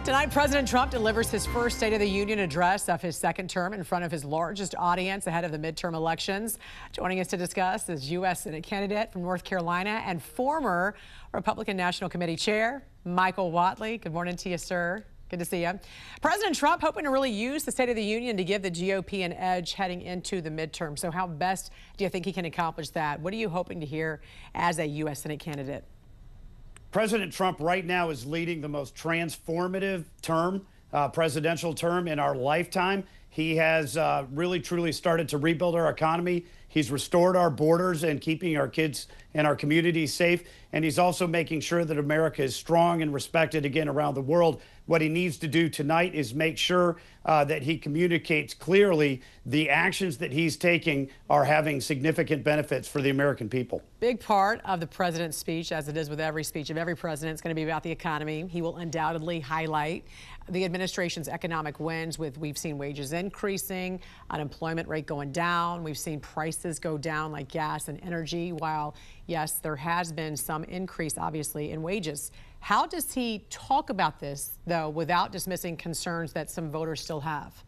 Tonight, President Trump delivers his first State of the Union address of his second term in front of his largest audience ahead of the midterm elections. Joining us to discuss is U.S. Senate candidate from North Carolina and former Republican National Committee Chair, Michael Whatley. Good morning to you, sir. Good to see you. President Trump hoping to really use the State of the Union to give the GOP an edge heading into the midterm. So how best do you think he can accomplish that? What are you hoping to hear as a U.S. Senate candidate? President Trump right now is leading the most transformative term, presidential term in our lifetime. He has really, truly started to rebuild our economy. He's restored our borders and keeping our kids and our communities safe. And he's also making sure that America is strong and respected again around the world. What he needs to do tonight is make sure that he communicates clearly the actions that he's taking are having significant benefits for the American people. Big part of the president's speech, as it is with every speech of every president, is going to be about the economy. He will undoubtedly highlight the administration's economic wins we've seen wages increasing, unemployment rate going down. We've seen prices go down like gas and energy, while, yes, there has been some increase, obviously, in wages. How does he talk about this, though, without dismissing concerns that some voters still have?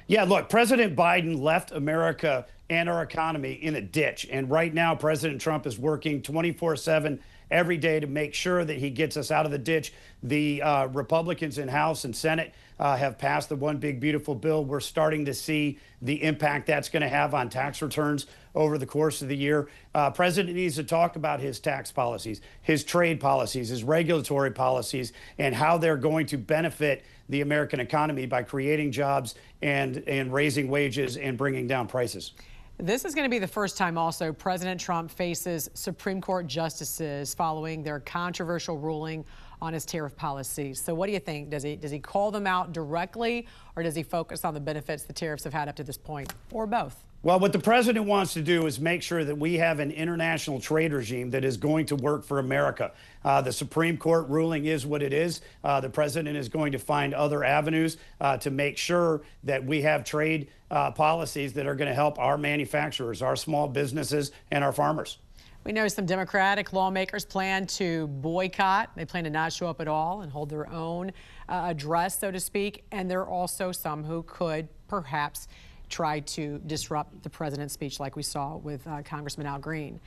Yeah, look, President Biden left America and our economy in a ditch. And right now, President Trump is working 24/7 every day to make sure that he gets us out of the ditch. The Republicans in House and Senate have passed the One Big Beautiful Bill. We're starting to see the impact that's going to have on tax returns over the course of the year. President needs to talk about his tax policies, his trade policies, his regulatory policies, and how they're going to benefit the American economy by creating jobs and raising wages and bringing down prices. This is going to be the first time also President Trump faces Supreme Court justices following their controversial ruling on his tariff policies. So what do you think? Does he call them out directly, or does he focus on the benefits the tariffs have had up to this point, or both? Well, what the president wants to do is make sure that we have an international trade regime that is going to work for America. The Supreme Court ruling is what it is. The president is going to find other avenues to make sure that we have trade policies that are going to help our manufacturers, our small businesses, and our farmers. We know some Democratic lawmakers plan to boycott. They plan to not show up at all and hold their own address, so to speak. And there are also some who could perhaps try to disrupt the president's speech, like we saw with Congressman Al Green.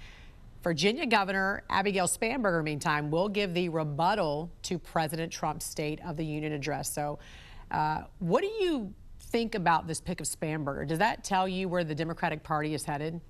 Virginia Governor Abigail Spanberger, meantime, will give the rebuttal to President Trump's State of the Union address. So what do you think about this pick of Spanberger? Does that tell you where the Democratic Party is headed?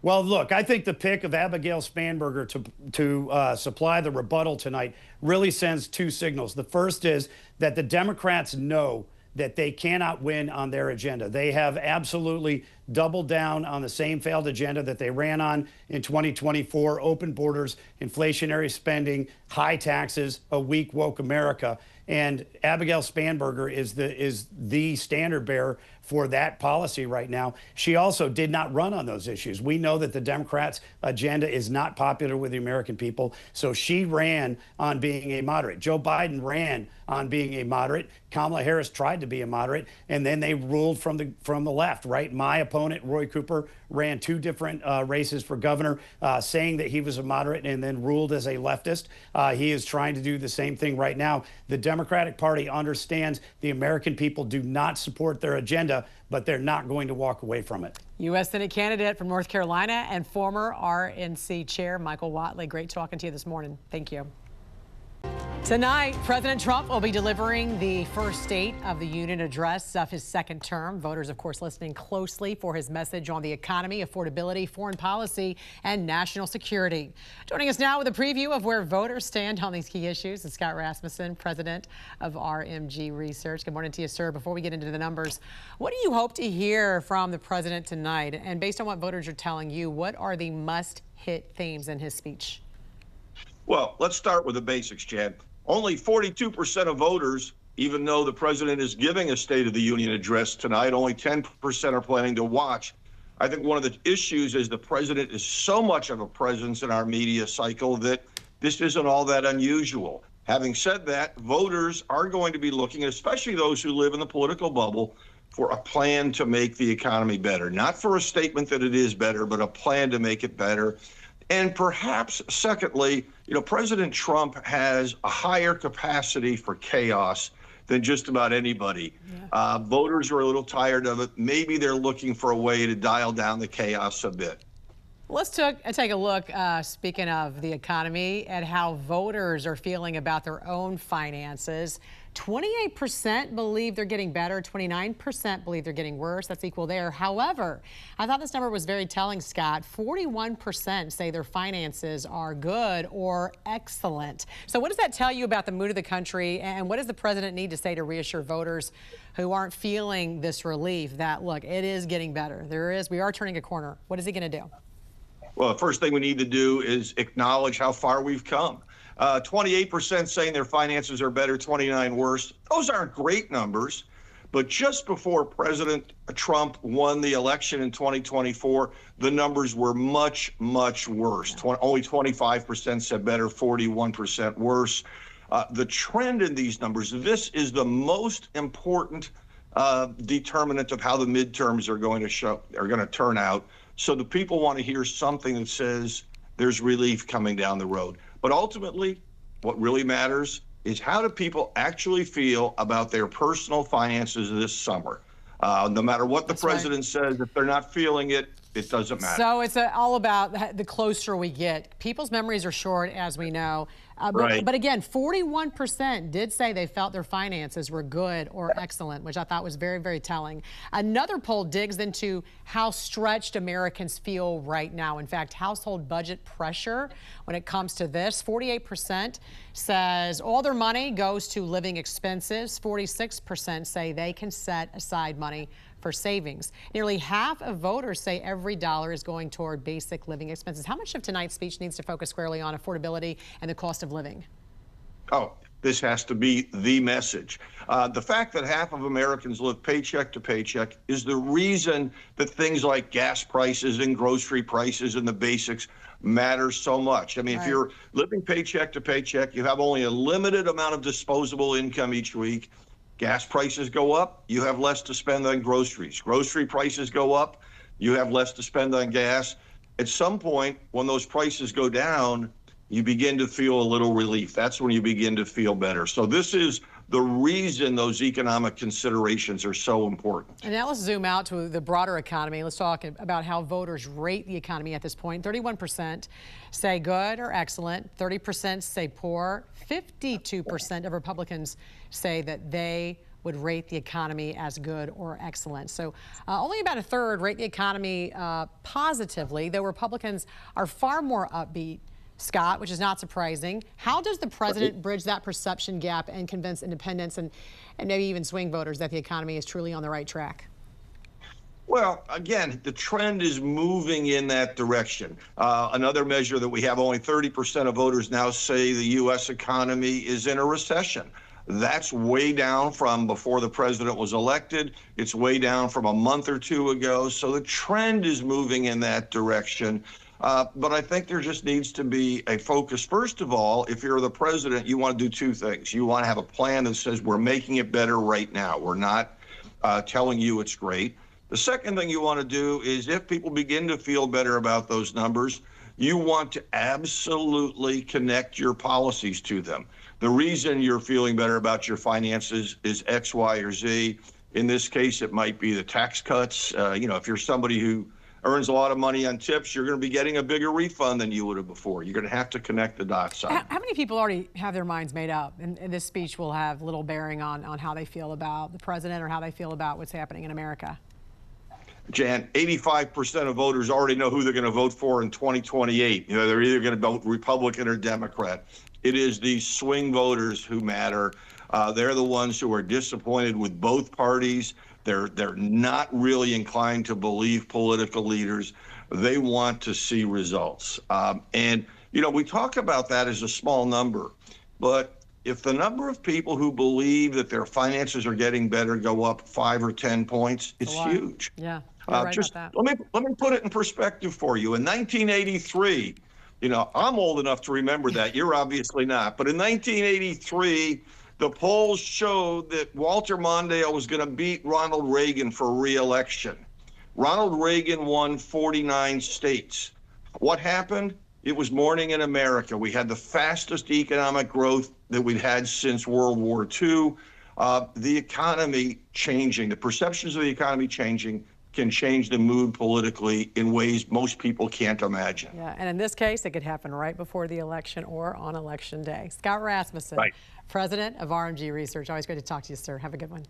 Well, look, I think the pick of Abigail Spanberger to supply the rebuttal tonight really sends two signals. The first is that the Democrats know that they cannot win on their agenda. They have absolutely doubled down on the same failed agenda that they ran on in 2024, open borders, inflationary spending, high taxes, a weak, woke America. And Abigail Spanberger is the standard bearer for that policy right now. She also did not run on those issues. We know that the Democrats' agenda is not popular with the American people, so she ran on being a moderate. Joe Biden ran on being a moderate. Kamala Harris tried to be a moderate, and then they ruled from the left, right? My opponent, Roy Cooper, ran two different races for governor, saying that he was a moderate and then ruled as a leftist. He is trying to do the same thing right now. The Democratic Party understands the American people do not support their agenda, but they're not going to walk away from it. U.S. Senate candidate from North Carolina and former RNC chair Michael Whatley. Great talking to you this morning. Thank you. Tonight, President Trump will be delivering the first State of the Union address of his second term. Voters, of course, listening closely for his message on the economy, affordability, foreign policy, and national security. Joining us now with a preview of where voters stand on these key issues is Scott Rasmussen, president of RMG Research. Good morning to you, sir. Before we get into the numbers, what do you hope to hear from the president tonight? And based on what voters are telling you, what are the must-hit themes in his speech? Well, let's start with the basics, Jan. Only 42% of voters, even though the president is giving a State of the Union address tonight, only 10% are planning to watch. I think one of the issues is the president is so much of a presence in our media cycle that this isn't all that unusual. Having said that, voters are going to be looking, especially those who live in the political bubble, for a plan to make the economy better. Not for a statement that it is better, but a plan to make it better. And perhaps, secondly, President Trump has a higher capacity for chaos than just about anybody. Yeah. Voters are a little tired of it. Maybe they're looking for a way to dial down the chaos a bit. Let's take a look, speaking of the economy, at how voters are feeling about their own finances. 28% believe they're getting better, 29% believe they're getting worse. That's equal there. However, I thought this number was very telling, Scott. 41% say their finances are good or excellent. So what does that tell you about the mood of the country, and what does the president need to say to reassure voters who aren't feeling this relief that, look, it is getting better? We are turning a corner. What is he going to do? Well, the first thing we need to do is acknowledge how far we've come. 28% saying their finances are better, 29% worse. Those aren't great numbers, but just before President Trump won the election in 2024, the numbers were much, much worse. Only 25% said better, 41% worse. The trend in these numbers, this is the most important determinant of how the midterms are going to turn out. So the people want to hear something that says there's relief coming down the road. But ultimately, what really matters is how do people actually feel about their personal finances this summer? No matter what the president says, if they're not feeling it, it doesn't matter. So it's all about the closer we get. People's memories are short, as we know. But again, 41% did say they felt their finances were good or excellent, which I thought was very, very telling. Another poll digs into how stretched Americans feel right now. In fact, household budget pressure when it comes to this. 48% says all their money goes to living expenses. 46% say they can set aside money for savings. Nearly half of voters say every dollar is going toward basic living expenses. How much of tonight's speech needs to focus squarely on affordability and the cost of living? Oh, this has to be the message. The fact that half of Americans live paycheck to paycheck is the reason that things like gas prices and grocery prices and the basics matter so much. I mean, if you're living paycheck to paycheck, you have only a limited amount of disposable income each week. Gas prices go up, you have less to spend on groceries. Grocery prices go up, you have less to spend on gas. At some point, when those prices go down, you begin to feel a little relief. That's when you begin to feel better. So this is the reason those economic considerations are so important. And now let's zoom out to the broader economy. Let's talk about how voters rate the economy at this point. 31% say good or excellent. 30% say poor. 52% of Republicans say that they would rate the economy as good or excellent. So only about a third rate the economy positively, though Republicans are far more upbeat, Scott, which is not surprising. How does the president bridge that perception gap and convince independents and maybe even swing voters that the economy is truly on the right track? Well, again, the trend is moving in that direction. Another measure that we have, only 30% of voters now say the U.S. economy is in a recession. That's way down from before the president was elected. It's way down from a month or two ago. So the trend is moving in that direction. But I think there just needs to be a focus. First of all, if you're the president, you want to do two things. You want to have a plan that says we're making it better right now. We're not telling you it's great. The second thing you want to do is if people begin to feel better about those numbers, you want to absolutely connect your policies to them. The reason you're feeling better about your finances is X, Y, or Z. In this case, it might be the tax cuts. If you're somebody who earns a lot of money on tips, you're going to be getting a bigger refund than you would have before. You're going to have to connect the dots. How many people already have their minds made up? And this speech will have little bearing on how they feel about the president or how they feel about what's happening in America. Jan, 85% of voters already know who they're going to vote for in 2028. They're either going to vote Republican or Democrat. It is these swing voters who matter. They're the ones who are disappointed with both parties. They're not really inclined to believe political leaders. They want to see results. We talk about that as a small number, but if the number of people who believe that their finances are getting better go up 5 or 10 points, it's huge. Yeah, you're right about that. Let me put it in perspective for you. In 1983, I'm old enough to remember that. You're obviously not. But in 1983, the polls showed that Walter Mondale was going to beat Ronald Reagan for re-election. Ronald Reagan won 49 states. What happened? it was morning in America. We had the fastest economic growth that we'd had since World War II. The economy changing, the perceptions of the economy changing can change the mood politically in ways most people can't imagine. Yeah, and in this case, it could happen right before the election or on election day. Scott Rasmussen, Right. president of RMG Research. Always great to talk to you, sir. Have a good one.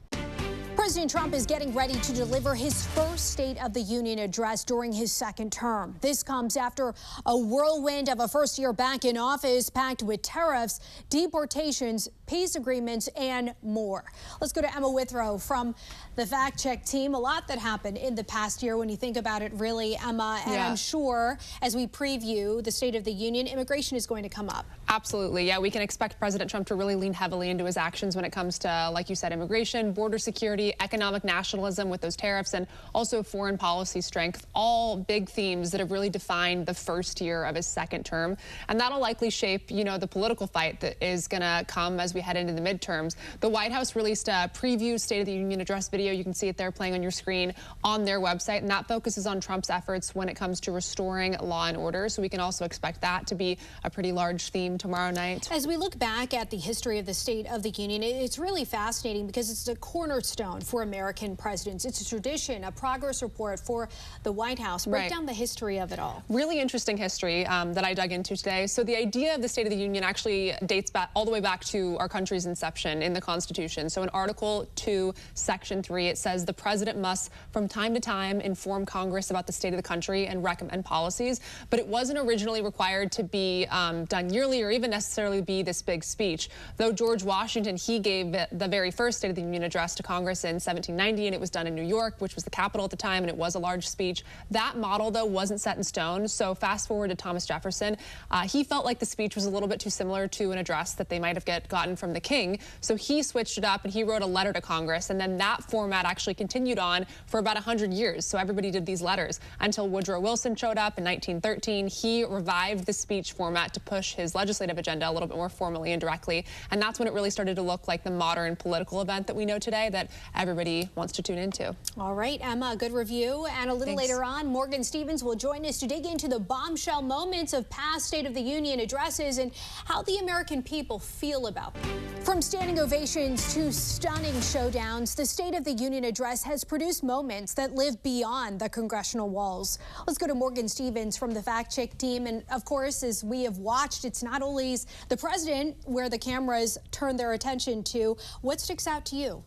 President Trump is getting ready to deliver his first State of the Union address during his second term. This comes after a whirlwind of a first year back in office packed with tariffs, deportations, peace agreements, and more. Let's go to Emma Withrow from the Fact Check team. A lot that happened in the past year when you think about it, really, Emma. And I'm sure as we preview the State of the Union, immigration is going to come up. Absolutely. Yeah, we can expect President Trump to really lean heavily into his actions when it comes to, like you said, immigration, border security, economic nationalism with those tariffs, and also foreign policy strength, all big themes that have really defined the first year of his second term. And that'll likely shape, the political fight that is going to come as we head into the midterms. The White House released a preview State of the Union address video. You can see it there playing on your screen on their website, and that focuses on Trump's efforts when it comes to restoring law and order. So we can also expect that to be a pretty large theme tomorrow night. As we look back at the history of the State of the Union, it's really fascinating because it's a cornerstone for American presidents. It's a tradition, a progress report for the White House. Break down the history of it all. Really interesting history that I dug into today. So the idea of the State of the Union actually dates back all the way back to our country's inception in the Constitution. So in Article 2, Section 3, it says the president must, from time to time, inform Congress about the state of the country and recommend policies. But it wasn't originally required to be done yearly or even necessarily be this big speech. Though George Washington, he gave the very first State of the Union address to Congress in 1790, and it was done in New York, which was the capital at the time, and it was a large speech. That model, though, wasn't set in stone. So fast forward to Thomas Jefferson. He felt like the speech was a little bit too similar to an address that they might have gotten from the king. So he switched it up and he wrote a letter to Congress. And then that format actually continued on for about 100 years. So everybody did these letters until Woodrow Wilson showed up in 1913. He revived the speech format to push his legislative agenda a little bit more formally and directly. And that's when it really started to look like the modern political event that we know today that everybody wants to tune into. All right, Emma, a good review. And a little later on, Morgan Stevens will join us to dig into the bombshell moments of past State of the Union addresses and how the American people feel about them. From standing ovations to stunning showdowns, the State of the Union address has produced moments that live beyond the congressional walls. Let's go to Morgan Stevens from the Fact Check team. And of course, as we have watched, it's not only the president where the cameras turn their attention to. What sticks out to you?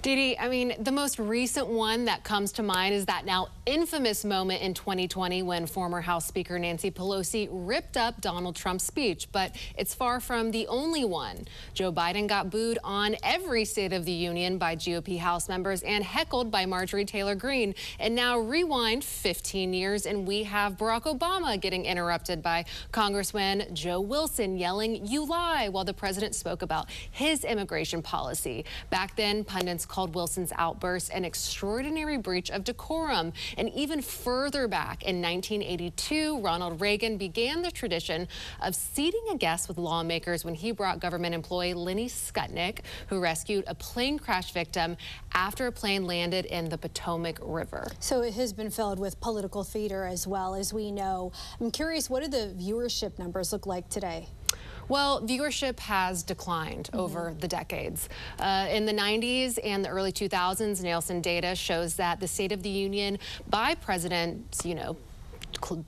Dee Dee, I mean, the most recent one that comes to mind is that now infamous moment in 2020 when former House Speaker Nancy Pelosi ripped up Donald Trump's speech. But it's far from the only one. Joe Biden got booed on every State of the Union by GOP House members and heckled by Marjorie Taylor Greene. And now rewind 15 years and we have Barack Obama getting interrupted by Congressman Joe Wilson yelling, "You lie," while the president spoke about his immigration policy. Back then, pundits called Wilson's outburst an extraordinary breach of decorum. And even further back in 1982, Ronald Reagan began the tradition of seating a guest with lawmakers when he brought government employee Lenny Skutnik, who rescued a plane crash victim after a plane landed in the Potomac River. So it has been filled with political theater as well, as we know. I'm curious, what do the viewership numbers look like today? Well, viewership has declined over the decades. In the 90s and the early 2000s, Nielsen data shows that the State of the Union by Presidents,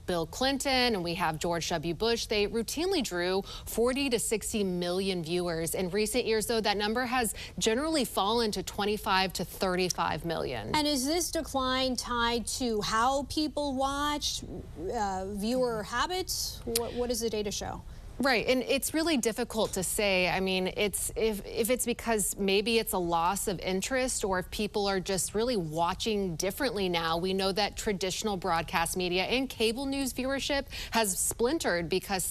Bill Clinton, and we have George W. Bush, they routinely drew 40 to 60 million viewers. In recent years, though, that number has generally fallen to 25 to 35 million. And is this decline tied to how people watch, viewer habits? What does the data show? Right, and it's really difficult to say. I mean, if it's because maybe it's a loss of interest or if people are just really watching differently now. We know that traditional broadcast media and cable news viewership has splintered because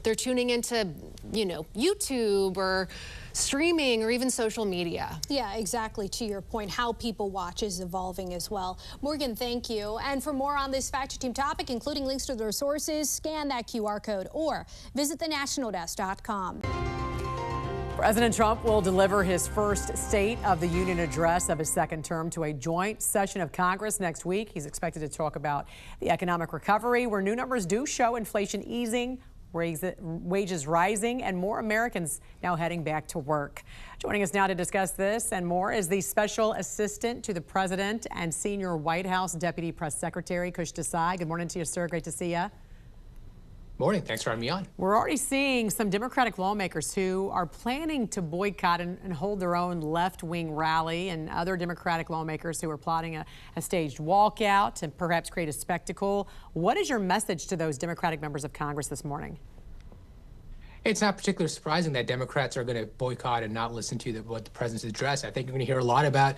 they're tuning into, YouTube or streaming or even social media. Yeah, exactly. To your point, how people watch is evolving as well. Morgan, thank you. And for more on this Fact Check Team topic, including links to their sources, scan that QR code or visit thenationaldesk.com. President Trump will deliver his first State of the Union address of his second term to a joint session of Congress next week. He's expected to talk about the economic recovery, where new numbers do show inflation easing, wages rising, and more Americans now heading back to work. Joining us now to discuss this and more is the Special Assistant to the President and Senior White House Deputy Press Secretary, Kush Desai. Good morning to you, sir. Great to see you. Morning. Thanks for having me on. We're already seeing some Democratic lawmakers who are planning to boycott and hold their own left-wing rally, and other Democratic lawmakers who are plotting a staged walkout and perhaps create a spectacle. What is your message to those Democratic members of Congress this morning? It's not particularly surprising that Democrats are going to boycott and not listen to what the president's address. I think you're going to hear a lot about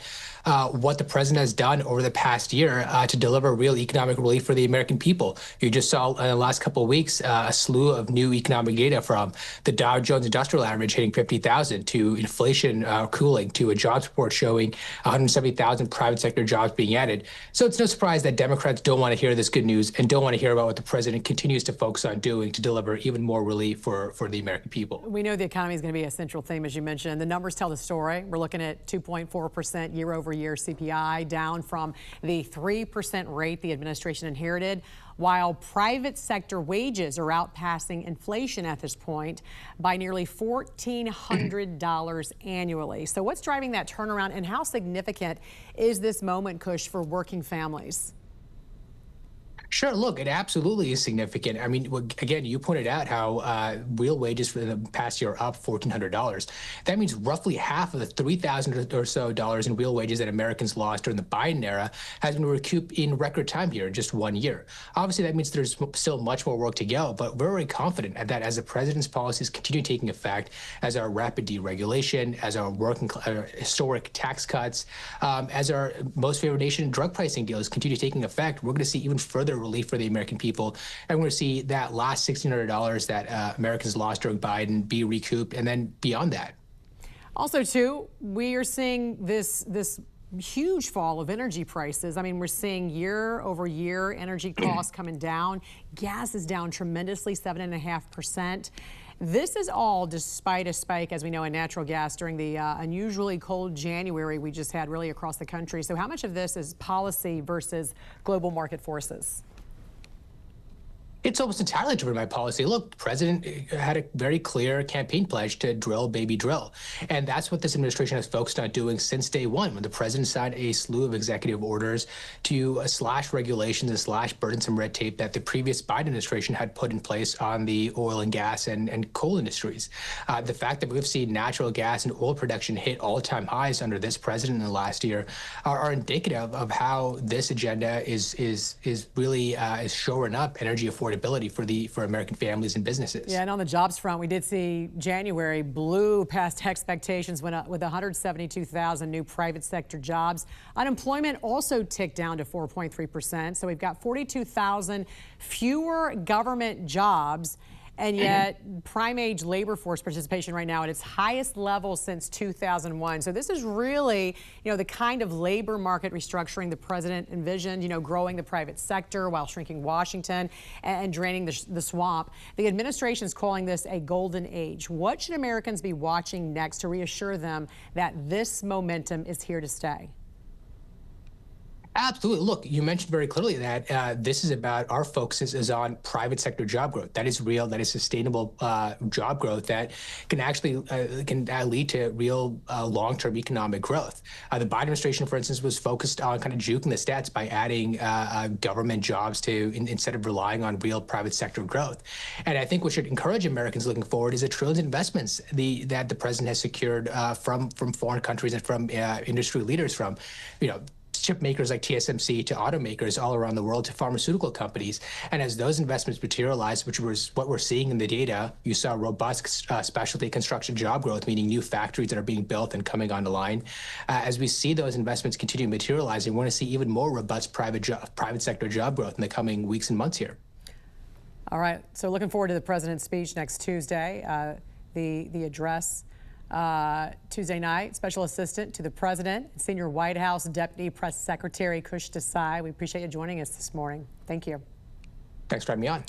what the president has done over the past year to deliver real economic relief for the American people. You just saw in the last couple of weeks a slew of new economic data, from the Dow Jones Industrial Average hitting 50,000 to inflation cooling to a jobs report showing 170,000 private sector jobs being added. So it's no surprise that Democrats don't want to hear this good news and don't want to hear about what the president continues to focus on doing to deliver even more relief for the American people. We know the economy is going to be a central theme, as you mentioned. The numbers tell the story. We're looking at 2.4% year-over-year CPI, down from the 3% rate the administration inherited, while private sector wages are outpacing inflation at this point by nearly $1,400 annually. So what's driving that turnaround, and how significant is this moment, Kush, for working families? Sure. Look, it absolutely is significant. I mean, again, you pointed out how real wages for the past year are up $1,400. That means roughly half of the $3,000 or so in real wages that Americans lost during the Biden era has been recouped in record time here in just 1 year. Obviously, that means there's still much more work to go, but we're very confident that as the president's policies continue taking effect, as our rapid deregulation, as our historic tax cuts, as our most favored nation drug pricing deals continue taking effect, we're going to see even further relief for the American people. And we're going to see that last $1,600 that Americans lost during Biden be recouped, and then beyond that. Also, too, we are seeing this huge fall of energy prices. I mean, we're seeing year-over-year energy costs coming down. Gas is down tremendously, 7.5%. This is all despite a spike, as we know, in natural gas during the unusually cold January we just had really across the country. So how much of this is policy versus global market forces? It's almost entirely driven by policy. Look, the president had a very clear campaign pledge to drill, baby, drill. And that's what this administration has focused on doing since day one, when the president signed a slew of executive orders to slash regulations and slash burdensome red tape that the previous Biden administration had put in place on the oil and gas and coal industries. The fact that we've seen natural gas and oil production hit all-time highs under this president in the last year are indicative of how this agenda is really shoring up energy affordability for American families and businesses. Yeah, and on the jobs front, we did see January blew past expectations, went up with 172,000 new private sector jobs. Unemployment also ticked down to 4.3%. So we've got 42,000 fewer government jobs. And yet, prime age labor force participation right now at its highest level since 2001. So this is really, the kind of labor market restructuring the president envisioned, growing the private sector while shrinking Washington and draining the swamp. The administration is calling this a golden age. What should Americans be watching next to reassure them that this momentum is here to stay? Absolutely. Look, you mentioned very clearly that this is about, our focus is on private sector job growth. That is real, that is sustainable job growth that can actually lead to real long-term economic growth. The Biden administration, for instance, was focused on kind of juking the stats by adding government jobs instead of relying on real private sector growth. And I think what should encourage Americans looking forward is the trillions in investments that the president has secured from foreign countries and from industry leaders, from, chip makers like TSMC to automakers all around the world to pharmaceutical companies. And as those investments materialize, which was what we're seeing in the data, you saw robust specialty construction job growth, meaning new factories that are being built and coming on the line. As we see those investments continue materializing, we're going to see even more robust private sector job growth in the coming weeks and months here. All right. So looking forward to the president's speech next Tuesday, the address. Tuesday night, Special Assistant to the President, Senior White House Deputy Press Secretary Kush Desai. We appreciate you joining us this morning. Thank you. Thanks for having me on.